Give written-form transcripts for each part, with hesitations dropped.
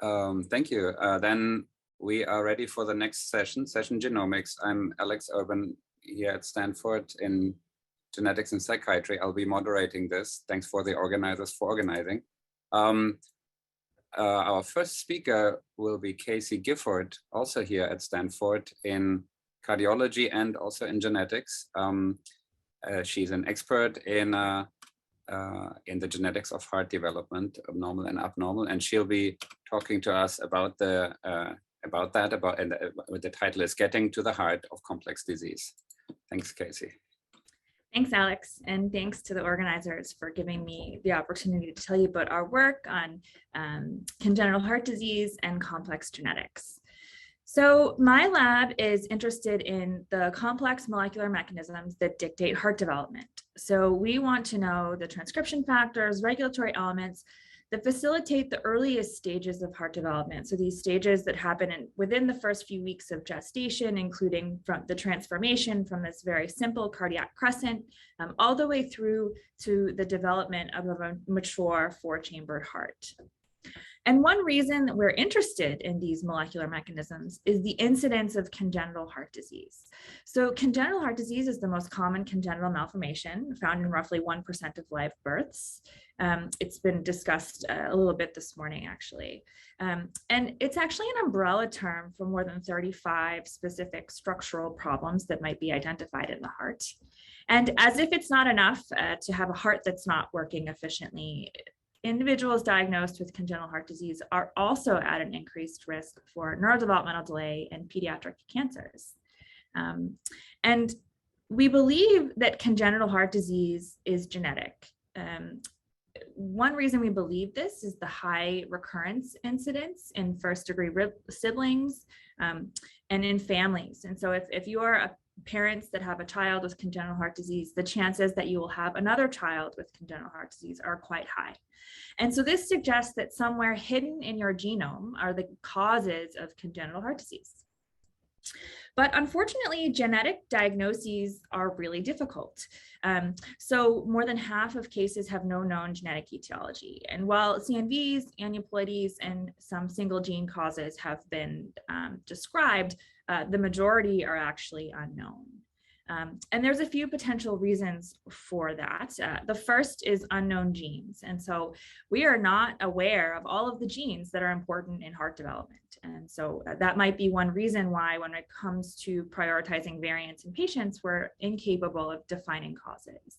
Thank you. Then we are ready for the next session Genomics. I'm Alex Urban here at Stanford in Genetics and Psychiatry. I'll be moderating this. Thanks for the organizers for organizing. Our first speaker will be Casey Gifford, also here at Stanford in cardiology and also in genetics. She's an expert in the genetics of heart development, abnormal and abnormal, and she'll be talking to us about the the title is Getting to the Heart of Complex Disease. Thanks, Casey. Thanks, Alex, and thanks to the organizers for giving me the opportunity to tell you about our work on congenital heart disease and complex genetics. So my lab is interested in the complex molecular mechanisms that dictate heart development. So we want to know the transcription factors, regulatory elements that facilitate the earliest stages of heart development. So these stages that happen within the first few weeks of gestation, including from the transformation from this very simple cardiac crescent, all the way through to the development of a mature four-chambered heart. And one reason that we're interested in these molecular mechanisms is the incidence of congenital heart disease. So congenital heart disease is the most common congenital malformation found in roughly 1% of live births. It's been discussed a little bit this morning, actually. And it's actually an umbrella term for more than 35 specific structural problems that might be identified in the heart. And as if it's not enough to have a heart that's not working efficiently, individuals diagnosed with congenital heart disease are also at an increased risk for neurodevelopmental delay and pediatric cancers. And we believe that congenital heart disease is genetic. One reason we believe this is the high recurrence incidence in first-degree siblings and in families. And so if you are parents that have a child with congenital heart disease, the chances that you will have another child with congenital heart disease are quite high. And so this suggests that somewhere hidden in your genome are the causes of congenital heart disease. But unfortunately, genetic diagnoses are really difficult. So more than half of cases have no known genetic etiology. And while SNVs, aneuploidies, and some single gene causes have been described, the majority are actually unknown. And there's a few potential reasons for that. The first is unknown genes. And so we are not aware of all of the genes that are important in heart development. And so that might be one reason why when it comes to prioritizing variants in patients, we're incapable of defining causes.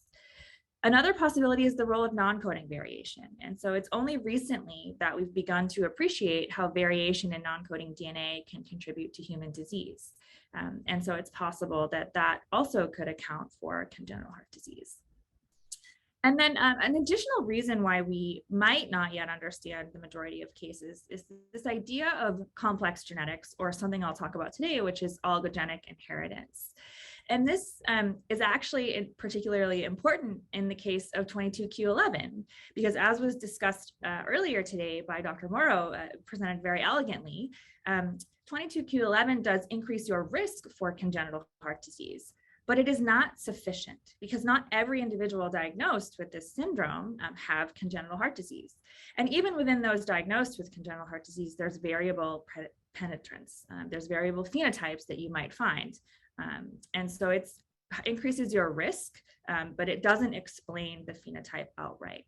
Another possibility is the role of non-coding variation. And so it's only recently that we've begun to appreciate how variation in non-coding DNA can contribute to human disease. And so it's possible that that also could account for congenital heart disease. And then an additional reason why we might not yet understand the majority of cases is this idea of complex genetics, or something I'll talk about today, which is oligogenic inheritance. And this is actually particularly important in the case of 22q11, because as was discussed earlier today by Dr. Morrow, presented very elegantly, 22q11 does increase your risk for congenital heart disease, but it is not sufficient because not every individual diagnosed with this syndrome have congenital heart disease. And even within those diagnosed with congenital heart disease, there's variable penetrance. There's variable phenotypes that you might find. And so it increases your risk, but it doesn't explain the phenotype outright.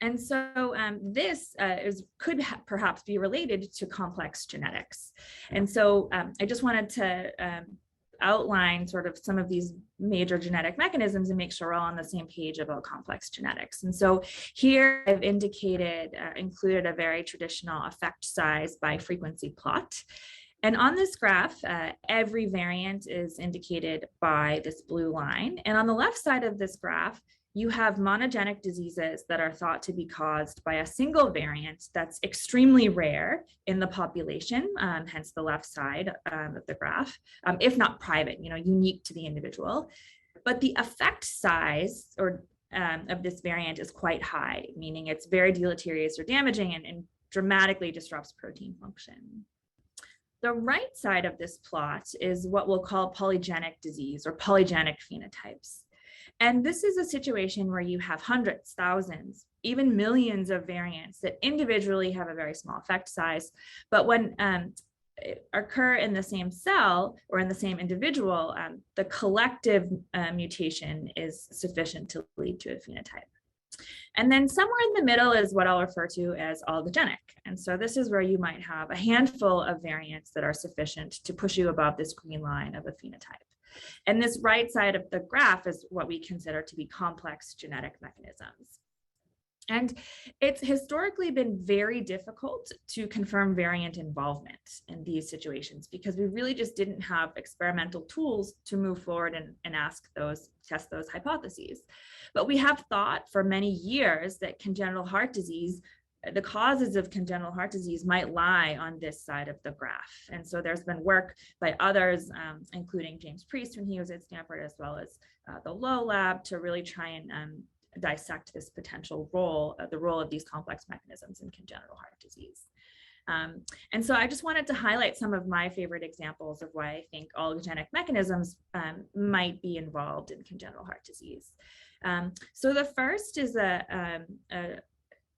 And so this could perhaps be related to complex genetics. And so I just wanted to outline sort of some of these major genetic mechanisms and make sure we're all on the same page about complex genetics. And so here I've included a very traditional effect size by frequency plot. And on this graph, every variant is indicated by this blue line. And on the left side of this graph, you have monogenic diseases that are thought to be caused by a single variant that's extremely rare in the population, hence the left side of the graph, if not private, unique to the individual. But the effect size of this variant is quite high, meaning it's very deleterious or damaging and dramatically disrupts protein function. The right side of this plot is what we'll call polygenic disease or polygenic phenotypes. And this is a situation where you have hundreds, thousands, even millions of variants that individually have a very small effect size, but when occur in the same cell or in the same individual, the collective mutation is sufficient to lead to a phenotype. And then somewhere in the middle is what I'll refer to as oligogenic. And so this is where you might have a handful of variants that are sufficient to push you above this green line of a phenotype. And this right side of the graph is what we consider to be complex genetic mechanisms. And it's historically been very difficult to confirm variant involvement in these situations because we really just didn't have experimental tools to move forward and test those hypotheses. But we have thought for many years that congenital heart disease, the causes of congenital heart disease might lie on this side of the graph. And so there's been work by others, including James Priest when he was at Stanford, as well as the Low Lab, to really try and dissect this potential role, the role of these complex mechanisms in congenital heart disease. And so I just wanted to highlight some of my favorite examples of why I think oligogenic mechanisms might be involved in congenital heart disease. So the first is a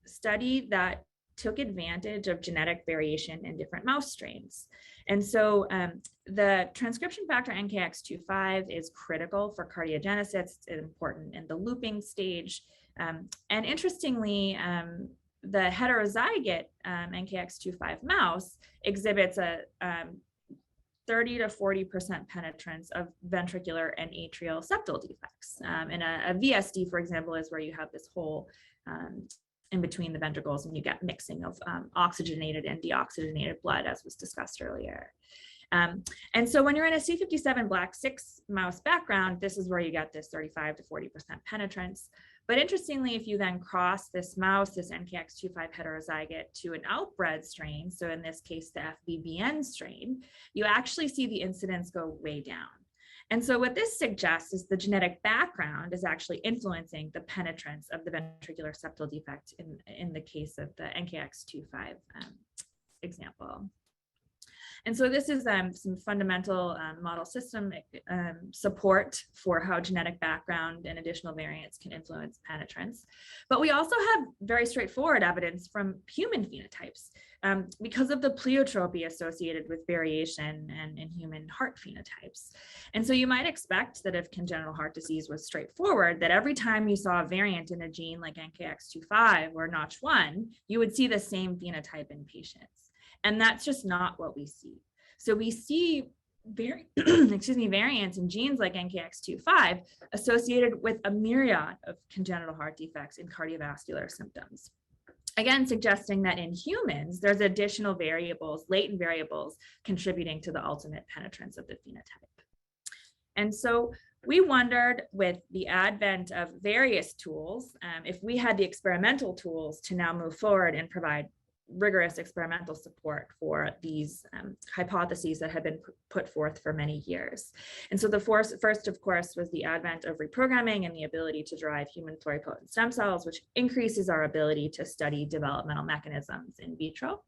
study that took advantage of genetic variation in different mouse strains. And so the transcription factor NKX25 is critical for cardiogenesis. It's important in the looping stage. And interestingly, the heterozygote NKX25 mouse exhibits a 30 to 40% penetrance of ventricular and atrial septal defects. And a VSD, for example, is where you have this hole in between the ventricles and you get mixing of oxygenated and deoxygenated blood, as was discussed earlier. And so when you're in a C57 black 6 mouse background, this is where you get this 35 to 40% penetrance. But interestingly, if you then cross this mouse, this NKX25 heterozygote, to an outbred strain, so in this case, the FBBN strain, you actually see the incidence go way down. And so what this suggests is the genetic background is actually influencing the penetrance of the ventricular septal defect in the case of the NKX25 example. And so this is some fundamental model system support for how genetic background and additional variants can influence penetrance. But we also have very straightforward evidence from human phenotypes because of the pleiotropy associated with variation and in human heart phenotypes. And so you might expect that if congenital heart disease was straightforward, that every time you saw a variant in a gene like NKX25 or Notch1, you would see the same phenotype in patients. And that's just not what we see. So we see variants in genes like NKX25 associated with a myriad of congenital heart defects and cardiovascular symptoms. Again, suggesting that in humans, there's additional variables, latent variables, contributing to the ultimate penetrance of the phenotype. And so we wondered, with the advent of various tools, if we had the experimental tools to now move forward and provide rigorous experimental support for these hypotheses that have been put forth for many years. And so the first, of course, was the advent of reprogramming and the ability to derive human pluripotent stem cells, which increases our ability to study developmental mechanisms in vitro.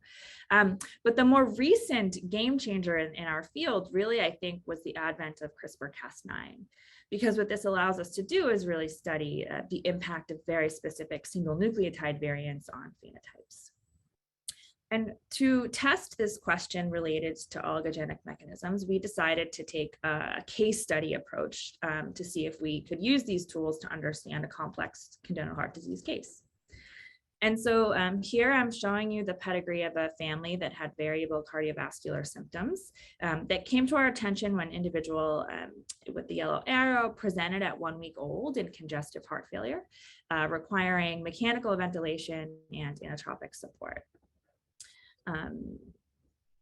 But the more recent game changer in our field really, I think, was the advent of CRISPR-Cas9. Because what this allows us to do is really study the impact of very specific single nucleotide variants on phenotypes. And to test this question related to oligogenic mechanisms, we decided to take a case study approach to see if we could use these tools to understand a complex congenital heart disease case. And so here I'm showing you the pedigree of a family that had variable cardiovascular symptoms that came to our attention when individual with the yellow arrow presented at 1 week old in congestive heart failure, requiring mechanical ventilation and inotropic support.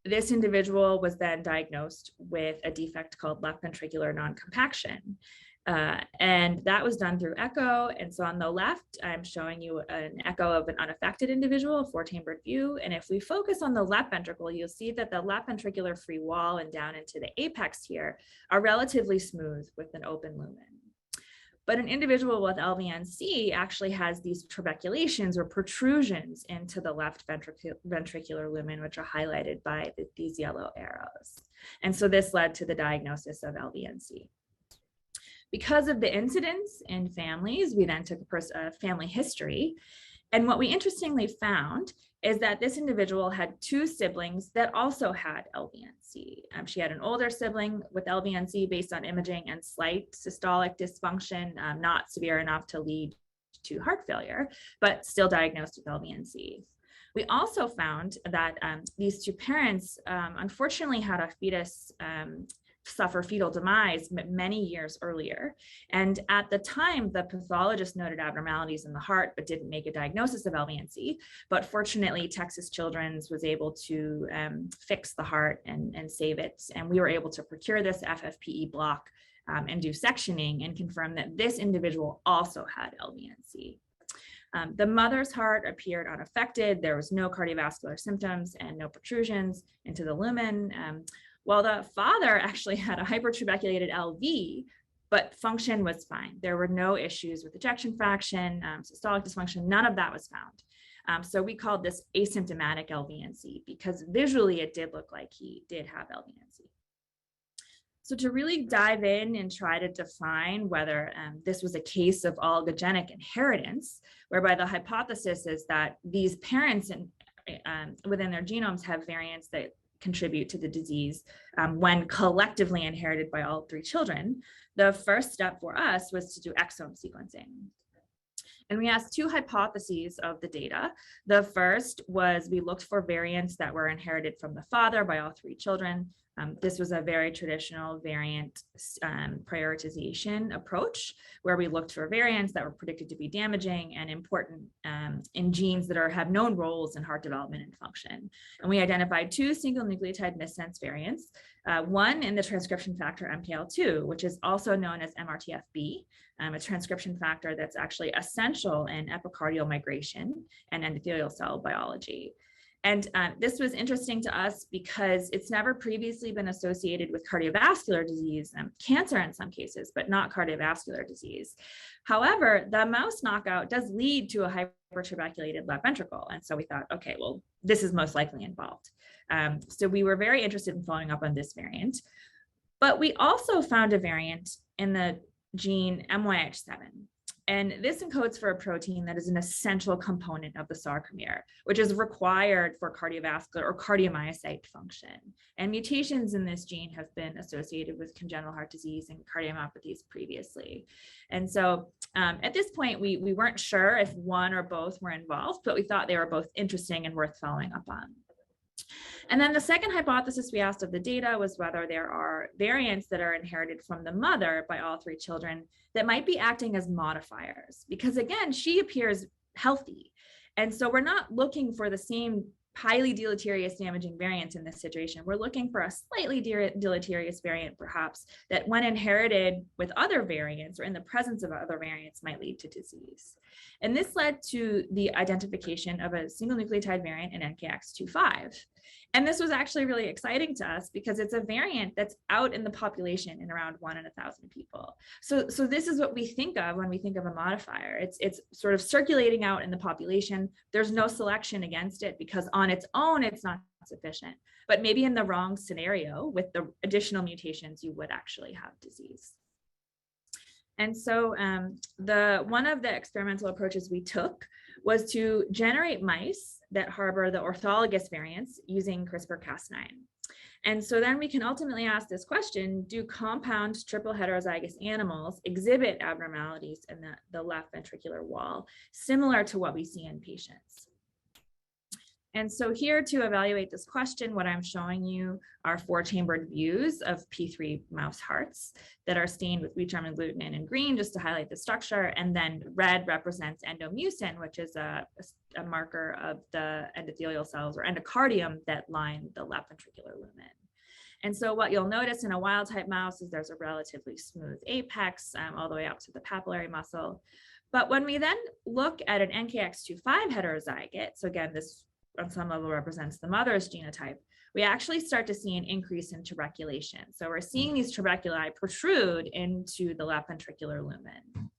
This individual was then diagnosed with a defect called left ventricular non-compaction. And that was done through echo. And so on the left, I'm showing you an echo of an unaffected individual, a 4-chambered view. And if we focus on the left ventricle, you'll see that the left ventricular free wall and down into the apex here are relatively smooth with an open lumen. But an individual with LVNC actually has these trabeculations or protrusions into the left ventricular lumen, which are highlighted by these yellow arrows. And so this led to the diagnosis of LVNC. Because of the incidence in families, we then took a family history. And what we interestingly found is that this individual had two siblings that also had LVNC. She had an older sibling with LVNC based on imaging and slight systolic dysfunction, not severe enough to lead to heart failure, but still diagnosed with LVNC. We also found that these two parents unfortunately had a fetus suffer fetal demise many years earlier. And at the time, the pathologist noted abnormalities in the heart, but didn't make a diagnosis of LVNC. But fortunately, Texas Children's was able to fix the heart and save it. And we were able to procure this FFPE block and do sectioning and confirm that this individual also had LVNC. The mother's heart appeared unaffected. There was no cardiovascular symptoms and no protrusions into the lumen. While the father actually had a hypertrabeculated LV, but function was fine. There were no issues with ejection fraction, systolic dysfunction, none of that was found. So we called this asymptomatic LVNC because visually it did look like he did have LVNC. So to really dive in and try to define whether this was a case of oligogenic inheritance, whereby the hypothesis is that these parents within their genomes have variants that contribute to the disease when collectively inherited by all three children, the first step for us was to do exome sequencing. And we asked two hypotheses of the data. The first was we looked for variants that were inherited from the father by all three children. This was a very traditional variant prioritization approach where we looked for variants that were predicted to be damaging and important in genes that have known roles in heart development and function. And we identified two single nucleotide missense variants, one in the transcription factor MKL2, which is also known as MRTFB, a transcription factor that's actually essential in epicardial migration and endothelial cell biology. And this was interesting to us because it's never previously been associated with cardiovascular disease, cancer in some cases, but not cardiovascular disease. However, the mouse knockout does lead to a hypertrabeculated left ventricle. And so we thought, okay, well, this is most likely involved. So we were very interested in following up on this variant. But we also found a variant in the gene MYH7. And this encodes for a protein that is an essential component of the sarcomere, which is required for cardiovascular or cardiomyocyte function. And mutations in this gene have been associated with congenital heart disease and cardiomyopathies previously. And so at this point, we weren't sure if one or both were involved, but we thought they were both interesting and worth following up on. And then the second hypothesis we asked of the data was whether there are variants that are inherited from the mother by all three children that might be acting as modifiers, because again, she appears healthy. And so we're not looking for the same highly deleterious damaging variants in this situation. We're looking for a slightly deleterious variant, perhaps, that when inherited with other variants or in the presence of other variants might lead to disease. And this led to the identification of a single nucleotide variant in NKX25. And this was actually really exciting to us because it's a variant that's out in the population in around 1 in 1,000 people. So this is what we think of when we think of a modifier. It's sort of circulating out in the population. There's no selection against it because on its own, it's not sufficient. But maybe in the wrong scenario with the additional mutations, you would actually have disease. And so one of the experimental approaches we took was to generate mice that harbor the orthologous variants using CRISPR-Cas9. And so then we can ultimately ask this question, do compound triple heterozygous animals exhibit abnormalities in the left ventricular wall, similar to what we see in patients? And so here to evaluate this question, what I'm showing you are 4-chambered views of P3 mouse hearts that are stained with wheat germ agglutinin in green, just to highlight the structure. And then red represents endomucin, which is a marker of the endothelial cells or endocardium that line the left ventricular lumen. And so what you'll notice in a wild type mouse is there's a relatively smooth apex all the way up to the papillary muscle. But when we then look at an NKX25 heterozygote, so again, this on some level represents the mother's genotype, we actually start to see an increase in trabeculation. So we're seeing these trabeculi protrude into the left ventricular lumen.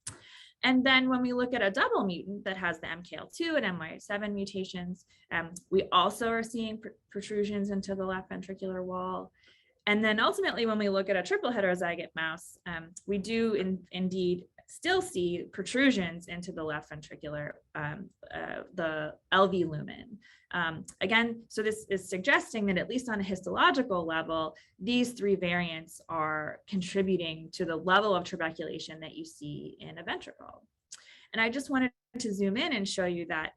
And then when we look at a double mutant that has the MKL2 and MYH7 mutations, we also are seeing protrusions into the left ventricular wall. And then ultimately, when we look at a triple heterozygote mouse, we do indeed still see protrusions into the left ventricular, the LV lumen. Again, so this is suggesting that at least on a histological level, these three variants are contributing to the level of trabeculation that you see in a ventricle. And I just wanted to zoom in and show you that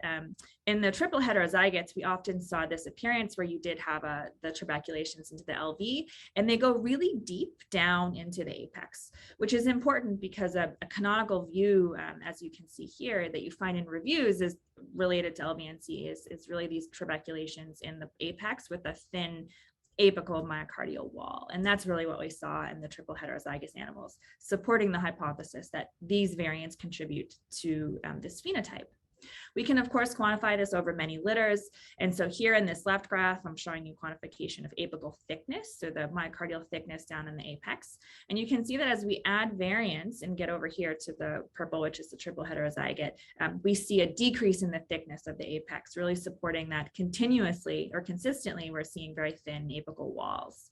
in the triple heterozygotes, we often saw this appearance where you did have the trabeculations into the LV, and they go really deep down into the apex, which is important because a canonical view, as you can see here, that you find in reviews is related to LVNC is really these trabeculations in the apex with a thin apical myocardial wall. And that's really what we saw in the triple heterozygous animals, supporting the hypothesis that these variants contribute to this phenotype. We can, of course, quantify this over many litters. And so here in this left graph, I'm showing you quantification of apical thickness, so the myocardial thickness down in the apex. And you can see that as we add variants and get over here to the purple, which is the triple heterozygote, we see a decrease in the thickness of the apex, really supporting that continuously or consistently, we're seeing very thin apical walls.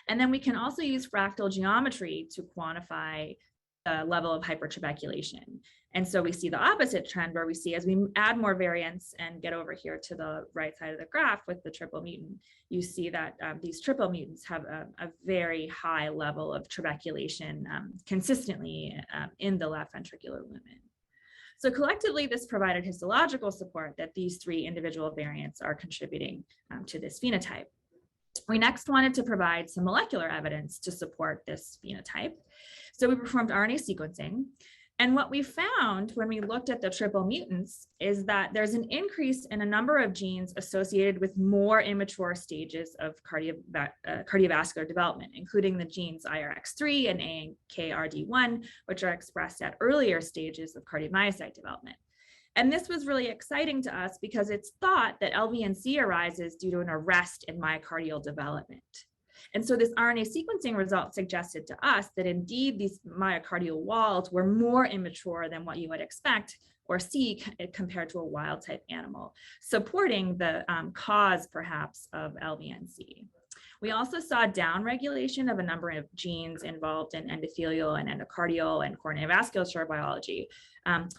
And then we can also use fractal geometry to quantify the level of hypertrabeculation. And so we see the opposite trend where we see as we add more variants and get over here to the right side of the graph with the triple mutant, you see that these triple mutants have a very high level of trabeculation consistently in the left ventricular lumen. So collectively, this provided histological support that these three individual variants are contributing to this phenotype. We next wanted to provide some molecular evidence to support this phenotype. So we performed RNA sequencing. And what we found when we looked at the triple mutants is that there's an increase in a number of genes associated with more immature stages of cardiovascular development, including the genes IRX3 and ANKRD1, which are expressed at earlier stages of cardiomyocyte development. And this was really exciting to us because it's thought that LVNC arises due to an arrest in myocardial development. And so this RNA sequencing result suggested to us that indeed these myocardial walls were more immature than what you would expect or see compared to a wild type animal, supporting the cause perhaps of LVNC. We also saw downregulation of a number of genes involved in endothelial and endocardial and coronary vasculature biology,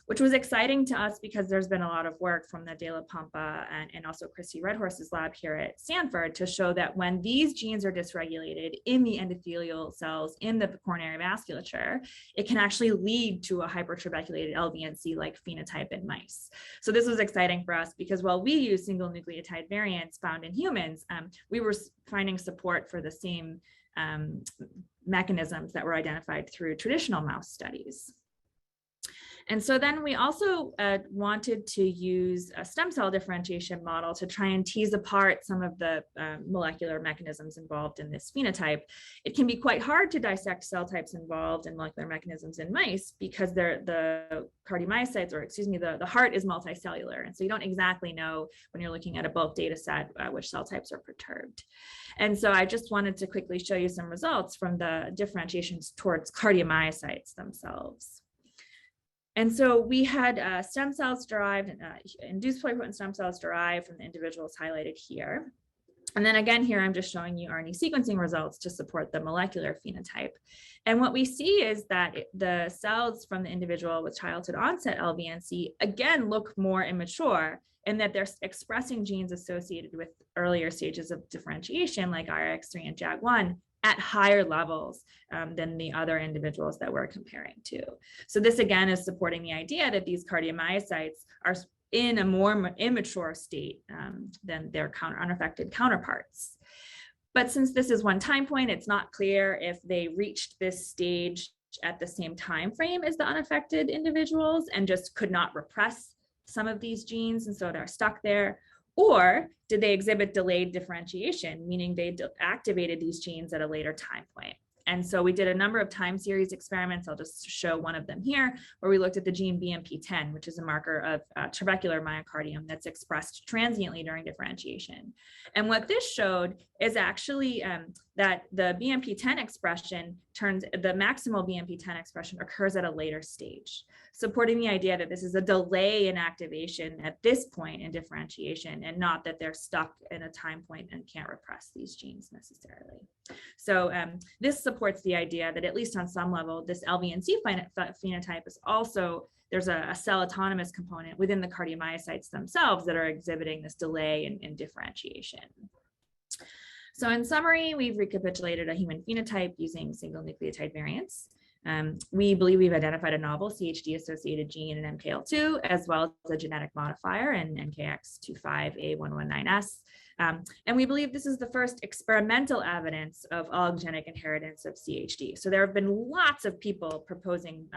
which was exciting to us because there's been a lot of work from the De La Pampa and also Christy Redhorse's lab here at Stanford to show that when these genes are dysregulated in the endothelial cells in the coronary vasculature, it can actually lead to a hypertrabeculated LVNC-like phenotype in mice. So this was exciting for us because while we use single nucleotide variants found in humans, we were finding support for the same mechanisms that were identified through traditional mouse studies. And so then we also wanted to use a stem cell differentiation model to try and tease apart some of the molecular mechanisms involved in this phenotype. It can be quite hard to dissect cell types involved in molecular mechanisms in mice because the cardiomyocytes, or excuse me, the heart is multicellular. And so you don't exactly know when you're looking at a bulk data set which cell types are perturbed. And so I just wanted to quickly show you some results from the differentiations towards cardiomyocytes themselves. And so we had stem cells derived, induced pluripotent stem cells derived from the individuals highlighted here. And then again, here I'm just showing you RNA sequencing results to support the molecular phenotype. And what we see is that the cells from the individual with childhood onset LVNC again look more immature in that they're expressing genes associated with earlier stages of differentiation like IRX3 and JAG1 at higher levels than the other individuals that we're comparing to. So this again is supporting the idea that these cardiomyocytes are in a more immature state than their unaffected counterparts. But since this is one time point, it's not clear if they reached this stage at the same time frame as the unaffected individuals and just could not repress some of these genes and so they're stuck there. Or did they exhibit delayed differentiation, meaning they activated these genes at a later time point? And so we did a number of time series experiments. I'll just show one of them here, where we looked at the gene BMP10, which is a marker of trabecular myocardium that's expressed transiently during differentiation. And what this showed is actually that the BMP10 expression the maximal BMP10 expression occurs at a later stage, supporting the idea that this is a delay in activation at this point in differentiation, and not that they're stuck in a time point and can't repress these genes necessarily. So this supports the idea that at least on some level, this LVNC phenotype is also, there's a cell autonomous component within the cardiomyocytes themselves that are exhibiting this delay in differentiation. So in summary, we've recapitulated a human phenotype using single nucleotide variants. We believe we've identified a novel CHD-associated gene in MKL2, as well as a genetic modifier in NKX25A119S. And we believe this is the first experimental evidence of oligogenic inheritance of CHD. So there have been lots of people proposing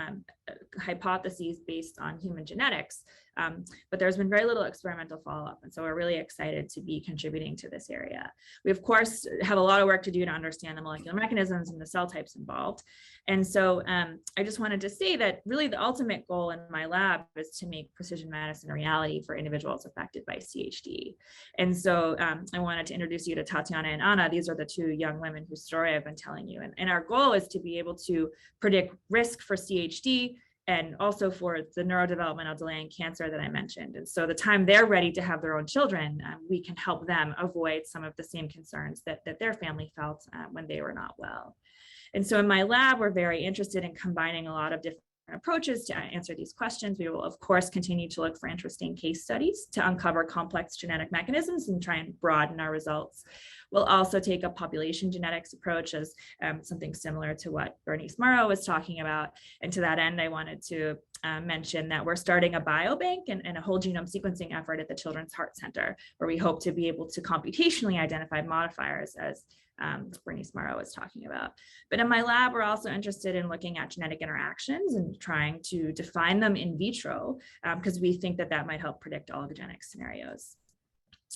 hypotheses based on human genetics, but there's been very little experimental follow-up. And so we're really excited to be contributing to this area. We, of course, have a lot of work to do to understand the molecular mechanisms and the cell types involved. And so I just wanted to say that really the ultimate goal in my lab is to make precision medicine a reality for individuals affected by CHD. And so I wanted to introduce you to Tatiana and Anna. These are the two young women whose story I've been telling you. And our goal is to be able to predict risk for CHD and also for the neurodevelopmental delay in cancer that I mentioned. And so the time they're ready to have their own children, we can help them avoid some of the same concerns that their family felt when they were not well. And so in my lab, we're very interested in combining a lot of different approaches to answer these questions. We will, of course, continue to look for interesting case studies to uncover complex genetic mechanisms and try and broaden our results. We'll also take a population genetics approach as something similar to what Bernice Morrow was talking about. And to that end, I wanted to mention that we're starting a biobank and a whole genome sequencing effort at the Children's Heart Center, where we hope to be able to computationally identify modifiers, as Bernice Morrow was talking about. But in my lab, we're also interested in looking at genetic interactions and trying to define them in vitro, because we think that that might help predict oligogenic scenarios.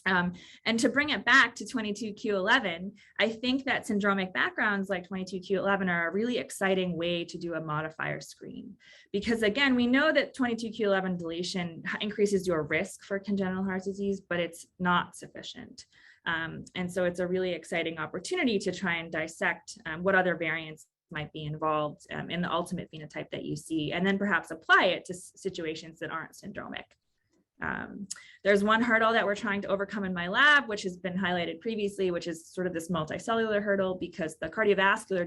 And to bring it back to 22q11, I think that syndromic backgrounds like 22q11 are a really exciting way to do a modifier screen. Because again, we know that 22q11 deletion increases your risk for congenital heart disease, but it's not sufficient. And so it's a really exciting opportunity to try and dissect what other variants might be involved in the ultimate phenotype that you see, and then perhaps apply it to situations that aren't syndromic. There's one hurdle that we're trying to overcome in my lab, which has been highlighted previously, which is sort of this multicellular hurdle, because the cardiovascular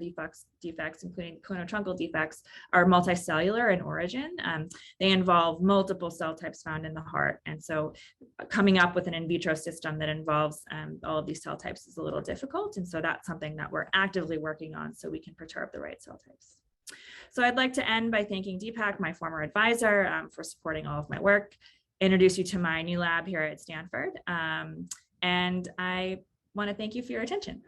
defects, including clonal defects, are multicellular in origin. They involve multiple cell types found in the heart. And so coming up with an in vitro system that involves all of these cell types is a little difficult. And so that's something that we're actively working on so we can perturb the right cell types. So I'd like to end by thanking Deepak, my former advisor, for supporting all of my work, introduce you to my new lab here at Stanford. And I want to thank you for your attention.